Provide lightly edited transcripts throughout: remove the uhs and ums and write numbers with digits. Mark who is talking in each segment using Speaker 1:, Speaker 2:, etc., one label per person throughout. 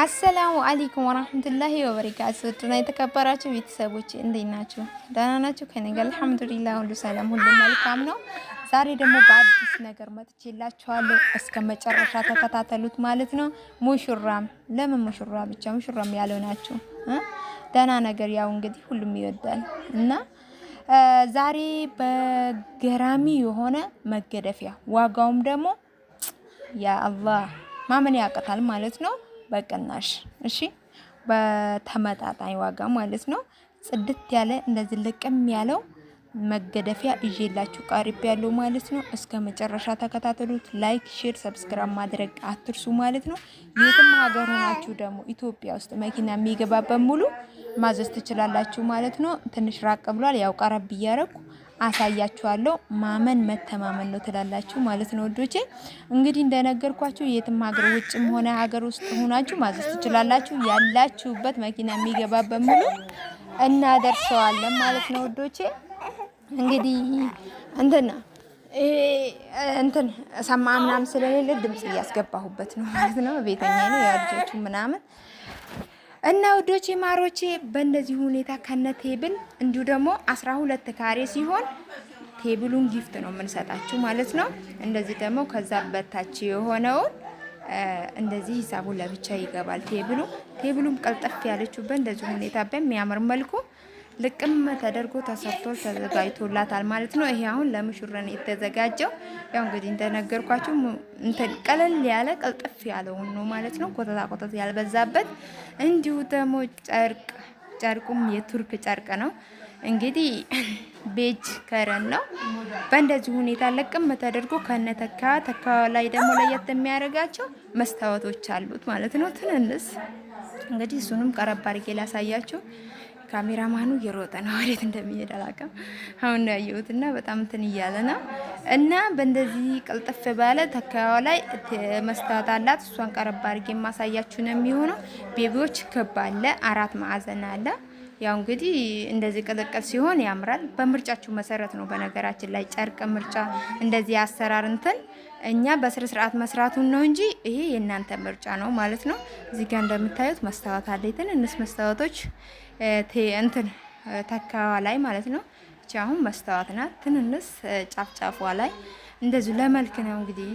Speaker 1: አሰላሙ አለይኩም ወራህመቱላሂ ወበረካቱ። እና የተከበራችሁ ቤተሰቦች እንዴት ናችሁ? ደህና ናችሁ? ከኔ ጋር አልሐምዱሊላህ ሁሉ ሰላም፣ ሁሉ መልካም ነው። ዛሬ ደግሞ በአዲስ ነገር መጥቼላችኋለሁ። እስከ መጨረሻ ተከታተሉት ማለት ነው። ሙሽራም ለምን ሙሽራ ብቻ ሙሽራም ያለው ናችሁ? ደህና ነገር ያው እንግዲህ ሁሉም ይወዳል እና ዛሬ በገራሚ የሆነ መገደፊያ ዋጋውም ደግሞ ያ አላህ ማመን ያቀታል ማለት ነው። በቅናሽ እሺ፣ በተመጣጣኝ ዋጋ ማለት ነው። ጽድት ያለ እንደዚህ ልቅም ያለው መገደፊያ ይዤላችሁ ቀርብ ያለው ማለት ነው። እስከ መጨረሻ ተከታተሉት። ላይክ፣ ሼር፣ ሰብስክራይብ ማድረግ አትርሱ ማለት ነው። የትም ሀገር ሆናችሁ ደግሞ ኢትዮጵያ ውስጥ መኪና የሚገባበት ሙሉ ማዘዝ ትችላላችሁ ማለት ነው። ትንሽ ራቅ ብሏል። ያው ቀረብ እያረኩ አሳያችኋለሁ። ማመን መተማመን ነው ትላላችሁ ማለት ነው ወዶቼ። እንግዲህ እንደነገርኳችሁ የትም ሀገር ውጭም ሆነ ሀገር ውስጥ ሆናችሁ ማዘዝ ትችላላችሁ። ያላችሁበት መኪና የሚገባበት ሙሉ እናደርሰዋለን ማለት ነው ወዶቼ። እንግዲህ እንትን ሰማ ምናምን ስለሌለ ድምጽ እያስገባሁበት ነው ማለት ነው። ቤተኛ ነው ያልጆቹ ምናምን እና ውዶቼ ማሮቼ በእንደዚህ ሁኔታ ከነ ቴብል እንዲሁ ደግሞ 12 ካሬ ሲሆን ቴብሉን ጊፍት ነው የምንሰጣችሁ ማለት ነው። እንደዚህ ደግሞ ከዛ በታች የሆነውን እንደዚህ ሂሳቡ ለብቻ ይገባል። ቴብሉም ቀልጠፍ ያለችው በእንደዚህ ሁኔታ በሚያምር መልኩ ልቅም ተደርጎ ተሰርቶ ተዘጋጅቶላታል ማለት ነው። ይሄ አሁን ለሙሽራን የተዘጋጀው ያው እንግዲህ እንደነገርኳችሁ እንትን ቀለል ያለ ቀልጥፍ ያለው ነው ማለት ነው። ኮተታ ያልበዛበት እንዲሁ ደግሞ ጨርቁም የቱርክ ጨርቅ ነው። እንግዲህ ቤጅ ከረን ነው። በእንደዚህ ሁኔታ ልቅም ተደርጎ ተካ ላይ ደግሞ ለየት የሚያደርጋቸው መስታወቶች አሉት ማለት ነው። ትንንስ እንግዲህ እሱንም ቀረብ አድርጌ ላሳያችሁ። ካሜራማኑ እየሮጠ ነው፣ ወዴት እንደሚሄድ አላውቅም። አሁን ያየሁትና በጣም እንትን እያለ ነው። እና በእንደዚህ ቅልጥፍ ባለ ተካዋ ላይ መስታወት አላት። እሷን ቀረብ አድርጌ የማሳያችሁ ነው የሚሆነው። ቤቢዎች ክብ አለ፣ 4 ማዕዘን አለ። ያው እንግዲህ እንደዚህ ቅልቅል ሲሆን ያምራል። በምርጫችሁ መሰረት ነው። በነገራችን ላይ ጨርቅ ምርጫ እንደዚህ አሰራር እንትን እኛ በስነ ስርዓት መስራቱን ነው እንጂ ይሄ የእናንተ ምርጫ ነው ማለት ነው። እዚህ ጋር እንደምታዩት መስታወት አለ። ትንንሽ መስታወቶች እንትን ተካዋ ላይ ማለት ነው። እቺ አሁን መስታወት ናት። ትንንሽ ጫፍጫፏ ላይ እንደዚህ ለመልክ ነው እንግዲህ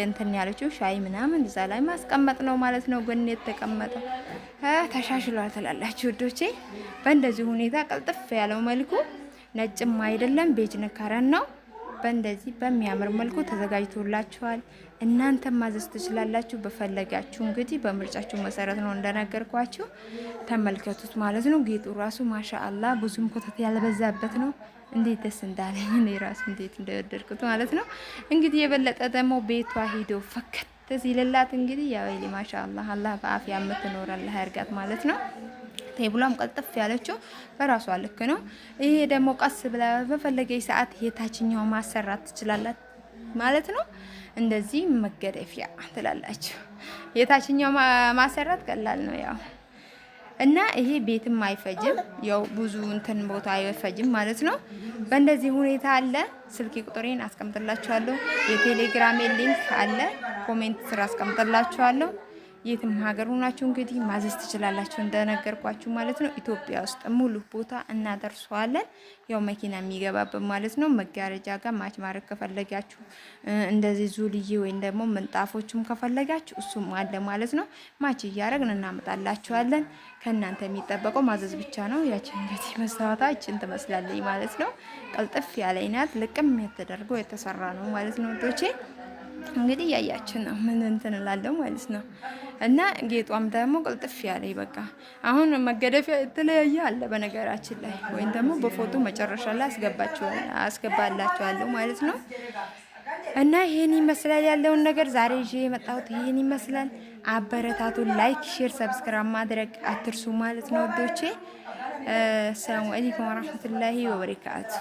Speaker 1: እንትን ያለችው ሻይ ምናምን እዛ ላይ ማስቀመጥ ነው ማለት ነው። ጎን የተቀመጠው ተሻሽሏል ትላላችሁ ወዶቼ። በእንደዚህ ሁኔታ ቀልጥፍ ያለው መልኩ ነጭም አይደለም ቤጅ ነካረን ነው። በእንደዚህ በሚያምር መልኩ ተዘጋጅቶላችኋል። እናንተ ማዘዝ ትችላላችሁ በፈለጋችሁ እንግዲህ በምርጫችሁ መሰረት ነው እንደነገርኳችሁ። ተመልከቱት ማለት ነው። ጌጡ ራሱ ማሻአላ ብዙም ኮተት ያልበዛበት ነው። እንዴት ደስ እንዳለኝ እኔ ራሱ እንዴት እንደወደድኩት ማለት ነው። እንግዲህ የበለጠ ደግሞ ቤቷ ሄዶ ፈከት ሲልላት እንግዲህ ያው ይሊ ማሻአላ አላህ በአፍያ የምትኖረልህ ያርጋት ማለት ነው። ቴብሏም ቀልጥፍ ያለችው በራሷ ልክ ነው። ይሄ ደግሞ ቀስ ብላ በፈለገኝ ሰዓት የታችኛው ማሰራት ትችላላት ማለት ነው። እንደዚህ መገደፊያ ትላላችሁ። የታችኛው ማሰራት ቀላል ነው ያው እና ይሄ ቤትም አይፈጅም፣ ያው ብዙ እንትን ቦታ አይፈጅም ማለት ነው። በእንደዚህ ሁኔታ አለ። ስልክ ቁጥሬን አስቀምጥላችኋለሁ። የቴሌግራም ሊንክ አለ፣ ኮሜንት ስራ አስቀምጥላችኋለሁ። የትም ሀገር ሆናችሁ እንግዲህ ማዘዝ ትችላላችሁ እንደነገርኳችሁ ማለት ነው። ኢትዮጵያ ውስጥ ሙሉ ቦታ እናደርሰዋለን። ያው መኪና የሚገባበት ማለት ነው። መጋረጃ ጋር ማች ማድረግ ከፈለጋችሁ እንደዚህ ዙልዬ ወይም ደግሞ ምንጣፎችም ከፈለጋችሁ እሱም አለ ማለት ነው። ማች እያደረግን እናመጣላችኋለን። ከእናንተ የሚጠበቀው ማዘዝ ብቻ ነው። ያችን እንግዲህ መስታወታችን ትመስላለች ማለት ነው። ቀልጥፍ ያለ ናት። ልቅም ተደርጎ የተሰራ ነው ማለት ነው ወዶቼ። እንግዲህ ያያችሁ ነው ምን እንትን እላለሁ ማለት ነው። እና ጌጧም ደግሞ ቅልጥፍ ያለ በቃ አሁን መገደፊያ የተለያየ አለ በነገራችን ላይ ወይም ደግሞ በፎቶ መጨረሻ ላይ አስገባላችኋለሁ ማለት ነው። እና ይሄን ይመስላል ያለውን ነገር ዛሬ ይዤ የመጣሁት ይሄን ይመስላል። አበረታቱን። ላይክ፣ ሼር፣ ሰብስክራይብ ማድረግ አትርሱ ማለት ነው ወዶቼ። ሰላም አለይኩም ወራህመቱላሂ ወበረካቱ።